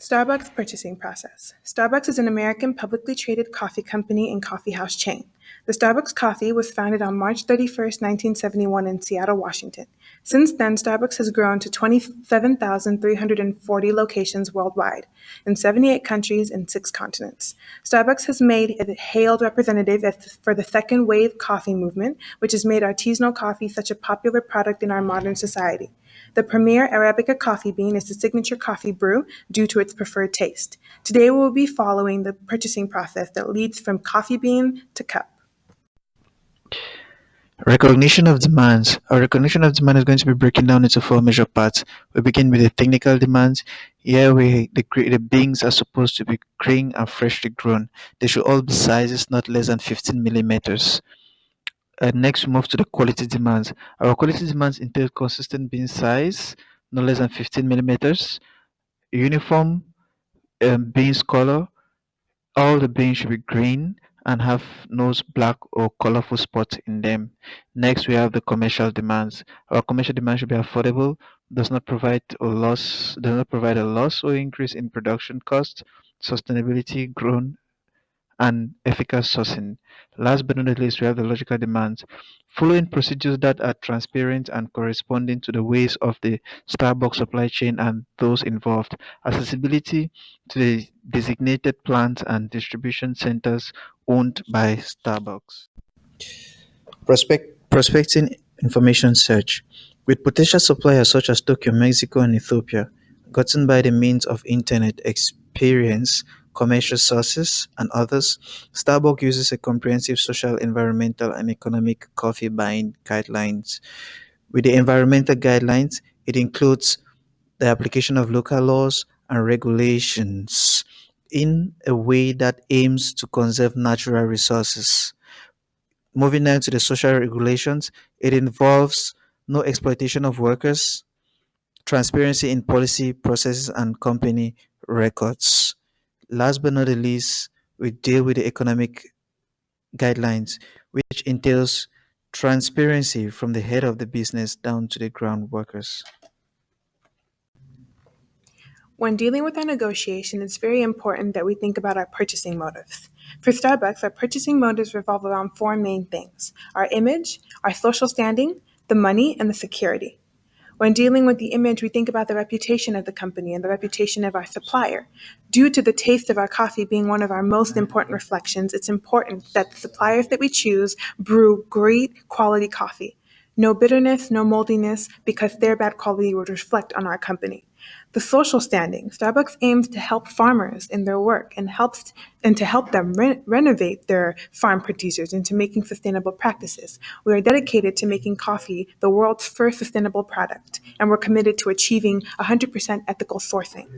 Starbucks purchasing process. Starbucks is an American publicly traded coffee company and coffeehouse chain. The Starbucks Coffee was founded on March 31st, 1971 in Seattle, Washington. Since then, Starbucks has grown to 27,340 locations worldwide, in 78 countries and 6 continents. Starbucks has made a hailed representative for the second wave coffee movement, which has made artisanal coffee such a popular product in our modern society. The premier Arabica coffee bean is the signature coffee brew due to its preferred taste. Today we will be following the purchasing process that leads from coffee bean to cup. Recognition of demands. Our recognition of demand is going to be breaking down into four major parts. We begin with the technical demands. Here, the beans are supposed to be green and freshly grown. They should all be sizes not less than 15 millimeters. Next, we move to the quality demands. Our quality demands entail consistent bean size, no less than 15 millimeters, uniform beans color. All the beans should be green and have no black or colorful spots in them. Next, we have the commercial demands. Our commercial demand should be affordable, does not provide a loss or increase in production cost, sustainability, grown and efficacious sourcing. Last but not the least, we have the logical demands. Following procedures that are transparent and corresponding to the ways of the Starbucks supply chain and those involved. Accessibility to the designated plants and distribution centers owned by Starbucks. Prospecting information search with potential suppliers such as Tokyo, Mexico, and Ethiopia, gotten by the means of internet experience, commercial sources, and others. Starbucks uses a comprehensive social, environmental, and economic coffee buying guidelines. With the environmental guidelines, it includes the application of local laws and regulations in a way that aims to conserve natural resources. Moving down to the social regulations, it involves no exploitation of workers, transparency in policy processes and company records. Last but not the least, we deal with the economic guidelines, which entails transparency from the head of the business down to the ground workers. When dealing with our negotiation, it's very important that we think about our purchasing motives. For Starbucks, our purchasing motives revolve around four main things: our image, our social standing, the money, and the security. When dealing with the image, we think about the reputation of the company and the reputation of our supplier. Due to the taste of our coffee being one of our most important reflections, it's important that the suppliers that we choose brew great quality coffee. No bitterness, no moldiness, because their bad quality would reflect on our company. The social standing. Starbucks aims to help farmers in their work and to help them renovate their farm producers into making sustainable practices. We are dedicated to making coffee the world's first sustainable product, and we're committed to achieving 100% ethical sourcing.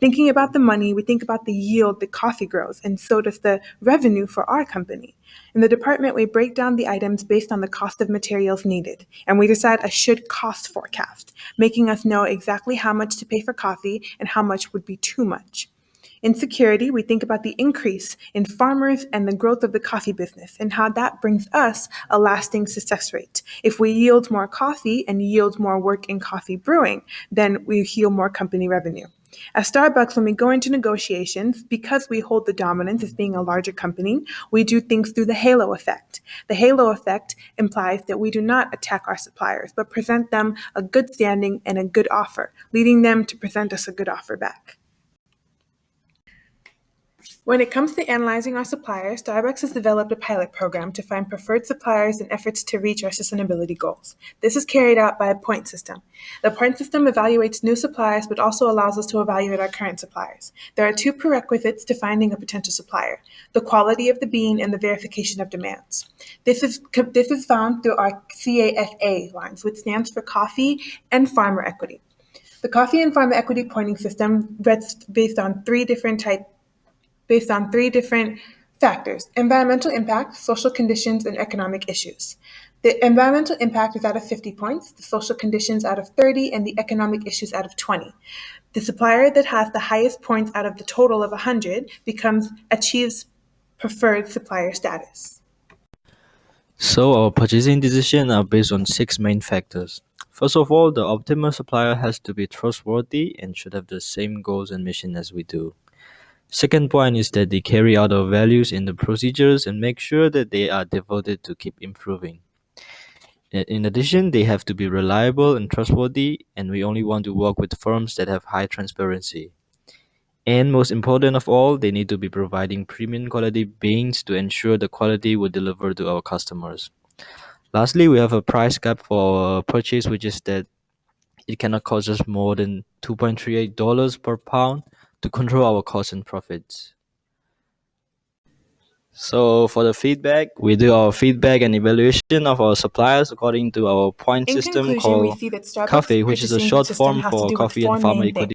Thinking about the money, we think about the yield that coffee grows, and so does the revenue for our company. In the department, we break down the items based on the cost of materials needed, and we decide a should cost forecast, making us know exactly how much to pay for coffee and how much would be too much. In security, we think about the increase in farmers and the growth of the coffee business and how that brings us a lasting success rate. If we yield more coffee and yield more work in coffee brewing, then we yield more company revenue. At Starbucks, when we go into negotiations, because we hold the dominance as being a larger company, we do things through the halo effect. The halo effect implies that we do not attack our suppliers, but present them a good standing and a good offer, leading them to present us a good offer back. When it comes to analyzing our suppliers, Starbucks has developed a pilot program to find preferred suppliers in efforts to reach our sustainability goals. This is carried out by a point system. The point system evaluates new suppliers but also allows us to evaluate our current suppliers. There are two prerequisites to finding a potential supplier: the quality of the bean and the verification of demands. This is found through our CAFA lines, which stands for Coffee and Farmer Equity. The Coffee and Farmer Equity pointing system rests based on three different factors: environmental impact, social conditions, and economic issues. The environmental impact is out of 50 points, the social conditions out of 30, and the economic issues out of 20. The supplier that has the highest points out of the total of 100 achieves preferred supplier status. So our purchasing decisions are based on six main factors. First of all, the optimal supplier has to be trustworthy and should have the same goals and mission as we do. Second point is that they carry out our values in the procedures and make sure that they are devoted to keep improving. In addition, they have to be reliable and trustworthy, and we only want to work with firms that have high transparency. And most important of all, they need to be providing premium quality beans to ensure the quality will deliver to our customers. Lastly, we have a price cap for our purchase, which is that it cannot cost us more than $2.38 per pound to control our costs and profits. So for the feedback, we do our feedback and evaluation of our suppliers according to our point In system conclusion, we called see that Starbucks' CAFE, which is a purchasing short system form has to for do with Coffee four and Farmer main Equity things.